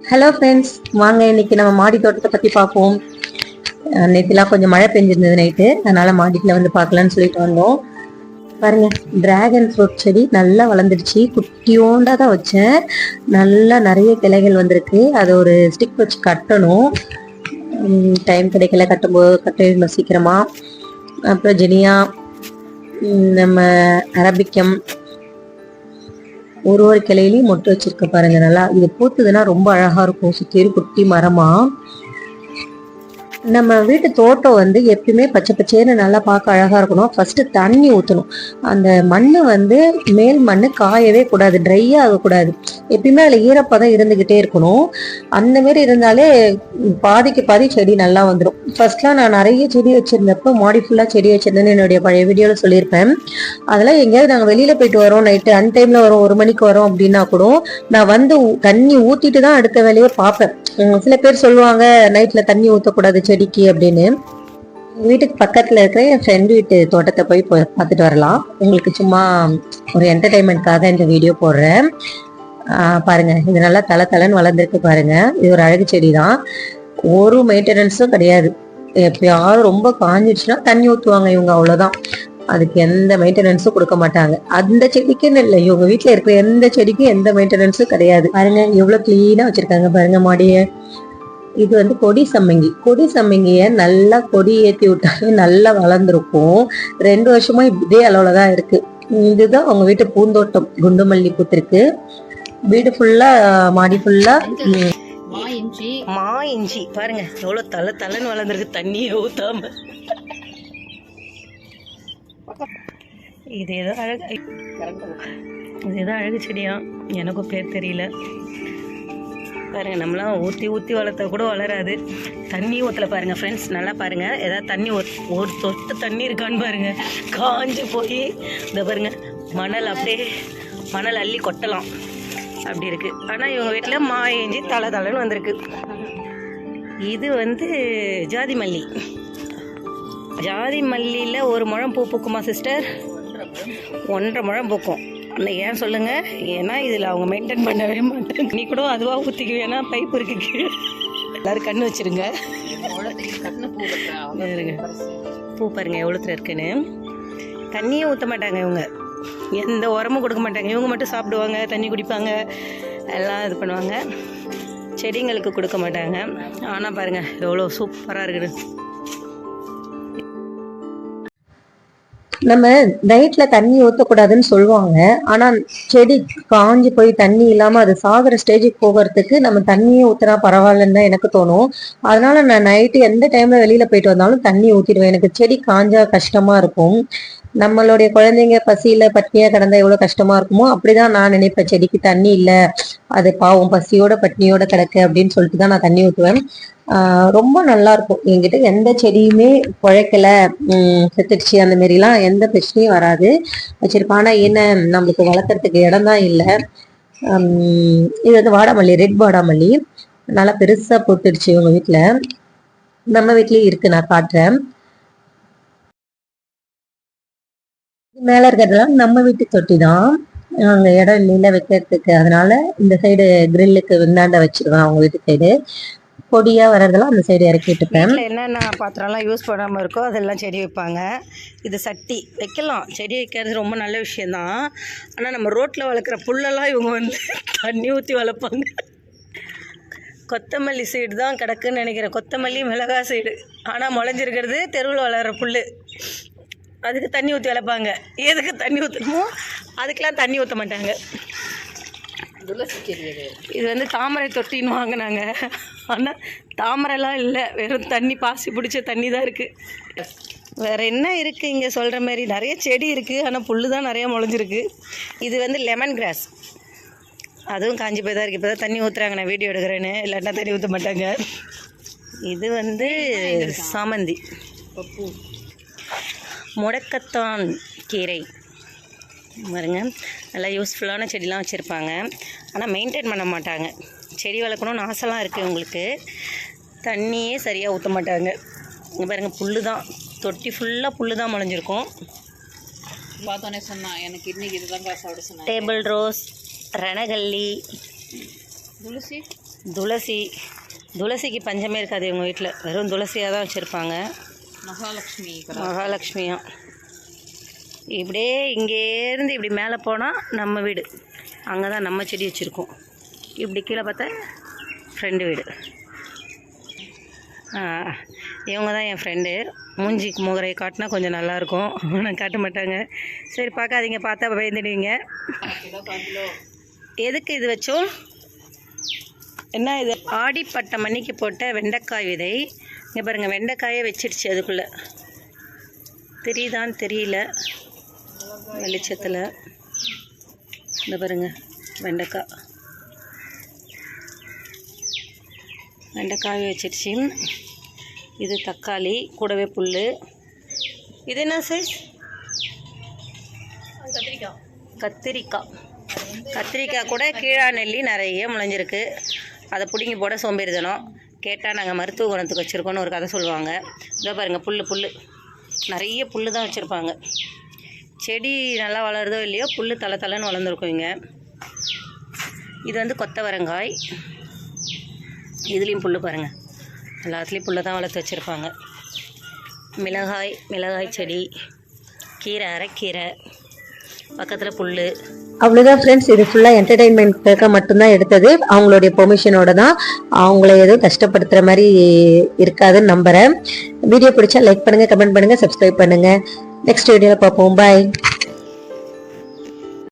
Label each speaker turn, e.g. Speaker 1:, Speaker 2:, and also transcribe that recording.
Speaker 1: Hello friends, வாங்க இன்னைக்கு நம்ம மாடி தோட்டத்தை பற்றி பார்ப்போம். நேற்றுலாம் கொஞ்சம் மழை பெஞ்சிருந்தது நைட்டு, அதனால மாடிக்குள்ள வந்து பார்க்கலான்னு சொல்லிட்டு வந்தோம். பாருங்க, டிராகன் ஃப்ரூட் செடி நல்லா வளர்ந்துடுச்சு. குட்டியோண்டா தான் வச்சேன், நல்லா நிறைய கிளைகள் வந்திருக்கு. அதை ஒரு ஸ்டிக் வச்சு கட்டணும். டைம் கிடைக்கல, கட்டும்போது கட்டிடணும் சீக்கிரமா. அப்புறம் ஜெனியா, நம்ம அரபிக்கம், ஒரு கிளையிலையும் மொட்டு வச்சிருக்க பாருங்க. நல்லா இது பூத்துதுன்னா ரொம்ப அழகா இருக்கும். சுத்தி குட்டி மரமா. நம்ம வீட்டு தோட்டம் வந்து எப்பயுமே பச்சை பச்சேன்னு நல்லா பார்க்க அழகா இருக்கணும். ஃபர்ஸ்ட் தண்ணி ஊற்றணும். அந்த மண் வந்து மேல் மண் காயவே கூடாது, ட்ரை ஆகக்கூடாது. எப்பயுமே அதில் ஈரப்பதம் இருந்துகிட்டே இருக்கணும். அந்த மாதிரி இருந்தாலே பாதிக்கு பாதி செடி நல்லா வந்துடும். ஃபர்ஸ்ட்லாம் நான் நிறைய செடி வச்சிருந்தப்போ மாடி ஃபுல்லாக செடி வச்சிருந்தேன்னு என்னுடைய பழைய வீடியோவில் சொல்லியிருப்பேன். அதெல்லாம் எங்கேயாவது நாங்கள் வெளியில போயிட்டு வரோம், நைட்டு அன்டைம்ல வரோம், 1 மணிக்கு வரோம் அப்படின்னா கூட நான் வந்து தண்ணி ஊத்திட்டு தான் அடுத்த வேலையை பார்ப்பேன். சில பேர் சொல்லுவாங்க நைட்ல தண்ணி ஊற்றக்கூடாது செடிக்கு அப்படின்னு. வீட்டுக்கு பக்கத்துல இருக்கிற என் ஃப்ரெண்ட் வீட்டு தோட்டத்தை போய் பார்த்துட்டு வரலாம். உங்களுக்கு சும்மா ஒரு என்டர்டைன்மெண்ட்காக இந்த வீடியோ போடுறேன். பாருங்க, இது நல்லா தலைன்னு வளர்ந்துருக்கு பாருங்க. இது ஒரு அழகு செடி தான், ஒரு மெயின்டெனன்ஸும் கிடையாது. எப்பயாவது ரொம்ப காஞ்சிடுச்சுன்னா தண்ணி ஊற்றுவாங்க இவங்க, அவ்வளோதான். அதுக்கு எந்த மெயின்டெனன்ஸும் கொடுக்க மாட்டாங்க. அந்த செடிக்குன்னு இல்லை, இவங்க வீட்டில் இருக்கிற எந்த செடிக்கும் எந்த மெயின்டெனன்ஸும் கிடையாது. பாருங்க எவ்வளோ கிளீனாக வச்சிருக்காங்க பாருங்க மாடியை. இது வந்து கொடி சம்மங்கிய நல்லா கொடி ஏற்றி விட்டாலே நல்லா வளர்ந்துருக்கும். 2 வருஷமா இதே அளவுல தான் இருக்கு. இதுதான் அவங்க வீட்டு பூந்தோட்டம். குண்டுமல்லி பூத்திருக்கு. வீடு ஃபுல்லா, மாடி ஃபுல்லா மா இஞ்சி பாருங்க எவ்வளவு தலைன்னு வளர்ந்துருக்கு, தண்ணியே ஊத்தாம. இது ஏதோ அழகு செடியா, எனக்கும் பேர் தெரியல. பாருங்க, நம்மளாம் ஊற்றி வளர்த்தா கூட வளராது. தண்ணி ஊற்றல பாருங்க ஃப்ரெண்ட்ஸ். நல்லா பாருங்க, ஏதாவது தண்ணி ஒரு தொட்டு தண்ணி இருக்கான்னு பாருங்க. காஞ்சு போய் இந்த பாருங்க மணல் அப்படியே மணல் அள்ளி கொட்டலாம் அப்படி இருக்கு. ஆனால் இவங்க வீட்டில் மா ஏஞ்சி தலைன்னு வந்திருக்கு. இது வந்து ஜாதி மல்லியில் 1 முழம் பூ பூக்குமா சிஸ்டர்? 1.5 முழம் பூக்கும். அந்த ஏன் சொல்லுங்க, ஏன்னா இதில் அவங்க மெயின்டைன் பண்ணவே மாட்டாங்க. நீ கூட அதுவாக ஊற்றிக்க வேணா, பைப் இருக்கு கீழே. எல்லாரும் கண்ணு வச்சிருங்க. பூ பாருங்க எவ்வளோத்துல இருக்குன்னு. தண்ணியே ஊற்ற மாட்டாங்க இவங்க, எந்த உரமும் கொடுக்க மாட்டாங்க. இவங்க மட்டும் சாப்பிடுவாங்க, தண்ணி குடிப்பாங்க, எல்லாம் இது பண்ணுவாங்க. செடிங்களுக்கு கொடுக்க மாட்டாங்க. ஆனால் பாருங்க எவ்வளோ சூப்பராக இருக்குது. நம்ம நைட்ல தண்ணி ஊற்றக்கூடாதுன்னு சொல்லுவாங்க. ஆனா செடி காஞ்சி போய் தண்ணி இல்லாம அது சாகுற ஸ்டேஜுக்கு போகிறதுக்கு நம்ம தண்ணியே ஊற்றினா பரவாயில்லன்னு தான் எனக்கு தோணும். அதனால நான் நைட்டு எந்த டைம்ல வெளியில போயிட்டு வந்தாலும் தண்ணி ஊற்றிடுவேன். எனக்கு செடி காஞ்சா கஷ்டமா இருக்கும். நம்மளுடைய குழந்தைங்க பசியில பட்னியா கிடந்தா எவ்வளவு கஷ்டமா இருக்குமோ அப்படிதான் நான் நினைப்பேன். செடிக்கு தண்ணி இல்லை, அது பாவம் பசியோட பட்னியோட கிடக்கு அப்படின்னு சொல்லிட்டு தான் நான் தண்ணி ஊற்றுவேன். ரொம்ப நல்லா இருக்கும். என்கிட்ட எந்த செடியுமே குழைக்கல, செத்துடுச்சு அந்த மாரிலாம் எந்த பிரச்சனையும் வராது வச்சிருப்பேன். ஆனா என்ன, நம்மளுக்கு வளர்க்கறதுக்கு இடம் தான் இல்லை. இது வந்து வாடாமல்லி, ரெட் வாடாமல்லி நல்லா பெருசா போட்டுடுச்சு இவங்க வீட்டுல. நம்ம வீட்லயும் இருக்கு, நான் காட்டுறேன். மேல இருக்கிறதுலாம் நம்ம வீட்டு தொட்டி தான், அங்க இடம் இல்லையில வைக்கிறதுக்கு. அதனால இந்த சைடு கிரில்லுக்கு விந்தாண்ட வச்சிருவேன். அவங்க வீட்டு சைடு கொடியா வர்றதெல்லாம் அந்த சைடு இறக்கி விட்டுப்பேன். என்னென்ன பாத்திரம்லாம் யூஸ் பண்ணாமல் இருக்கோ அதெல்லாம் செடி வைப்பாங்க. இது சட்டி வைக்கலாம். செடி வைக்கிறது ரொம்ப நல்ல விஷயந்தான். ஆனால் நம்ம ரோட்டில் வளர்க்குற புல்லெல்லாம் இவங்க வந்து தண்ணி ஊற்றி வளர்ப்பாங்க. கொத்தமல்லி சைடு தான் கிடக்குன்னு நினைக்கிறேன். கொத்தமல்லி மிளகாய் சைடு. ஆனால் முளைஞ்சிருக்கிறது தெருவில் வளர்கிற புல். அதுக்கு தண்ணி ஊற்றி வளர்ப்பாங்க. எதுக்கு தண்ணி ஊற்றணுமோ அதுக்கெலாம் தண்ணி ஊற்ற மாட்டாங்க. இது வந்து தாமரை தொட்டின்னு வாங்கினாங்க. ஆனால் தாமரைலாம் இல்லை, வெறும் தண்ணி, பாசி பிடிச்ச தண்ணி தான் இருக்குது. வேறு என்ன இருக்குது இங்கே சொல்கிற மாதிரி? நிறைய செடி இருக்குது, ஆனால் புல் தான் நிறையா முளைஞ்சிருக்கு. இது வந்து லெமன் கிராஸ், அதுவும் காஞ்சி போய் தான் இருக்குது. இப்போ தான் தண்ணி ஊற்றுறாங்க, நான் வீடியோ எடுக்கிறேன்னு, இல்லாட்டா தண்ணி ஊற்ற மாட்டாங்க. இது வந்து சாமந்தி, முடக்கத்தான் கீரை பாருங்க. நல்லா யூஸ்ஃபுல்லான செடிலாம் வச்சுருப்பாங்க. ஆனால் மெயின்டைன் பண்ண மாட்டாங்க. செடி வளர்க்கணும்னு ஆசைலாம் இருக்குது உங்களுக்கு, தண்ணியே சரியாக ஊற்ற மாட்டாங்க. இங்கே பாருங்கள், புல்லு தான், தொட்டி ஃபுல்லாக புல்லு தான் முளைஞ்சிருக்கும். பார்த்தோன்னே சொன்னான் எனக்கு இன்னைக்கு இதுதான் சாப்பிட சொன்னேன். டேபிள் ரோஸ், ரணகல்லி, துளசி, துளசிக்கு பஞ்சமே இருக்காது இவங்க வீட்டில், வெறும் துளசியாக தான் வச்சுருப்பாங்க. மகாலட்சுமியா. இப்படியே இங்கேருந்து இப்படி மேலே போனால் நம்ம வீடு, அங்கே தான் நம்ம செடி வச்சுருக்கோம். இப்படி கீழே பார்த்தா ஃப்ரெண்டு வீடு. இவங்க தான் என் ஃப்ரெண்டு. மூஞ்சி முகரையை காட்டினா கொஞ்சம் நல்லாயிருக்கும், ஆனால் காட்ட மாட்டாங்க. சரி பார்க்காதீங்க, பார்த்தா பயந்துடுவீங்க. எதுக்கு இது வச்சோம்? என்ன இது? ஆடிப்பட்ட மணிக்கு போட்ட வெண்டைக்காய் விதை. இங்கே பாருங்கள், வெண்டைக்காயே வச்சிருச்சு அதுக்குள்ளே. தெரியுதான்னு தெரியல வெளிச்சத்தில். இந்த பாருங்கள், வெண்டைக்காய் வச்சிருச்சு. இது தக்காளி, கூடவே புல். இது என்ன சைஸ்? கத்திரிக்காய் கூட கீழா நெல்லி நிறைய முளைஞ்சிருக்கு. அதை பிடுங்கி போட சோம்பேறிதனம். கேட்டால் நாங்கள் மருத்துவ குணத்துக்கு வச்சுருக்கோன்னு ஒரு கதை சொல்லுவாங்க. இதோ பாருங்கள், புல் நிறைய புல் தான் வச்சுருப்பாங்க. செடி நல்லா வளருதோ இல்லையோ, புல் தலைன்னு வளர்ந்துருக்கும் இங்கே. இது வந்து கொத்தவரங்காய். இதுலேயும் புல் பாருங்கள், எல்லாத்துலேயும் புல்லை தான் வளர்த்து வச்சுருப்பாங்க. மிளகாய் செடி, கீரை, அரைக்கீரை, பக்கத்தில் புல். அவ்வளோதான் ஃப்ரெண்ட்ஸ். இது ஃபுல்லாக என்டர்டெயின்மெண்ட்காக மட்டும்தான் எடுத்தது. அவங்களுடைய பெர்மிஷனோட தான். அவங்கள எதுவும் கஷ்டப்படுத்துகிற மாதிரி இருக்காதுன்னு நம்புகிறேன். வீடியோ பிடிச்சா லைக் பண்ணுங்கள், கமெண்ட் பண்ணுங்கள், சப்ஸ்கிரைப் பண்ணுங்கள். நெக்ஸ்ட் வீடியோவில் பார்ப்போம். பாய்.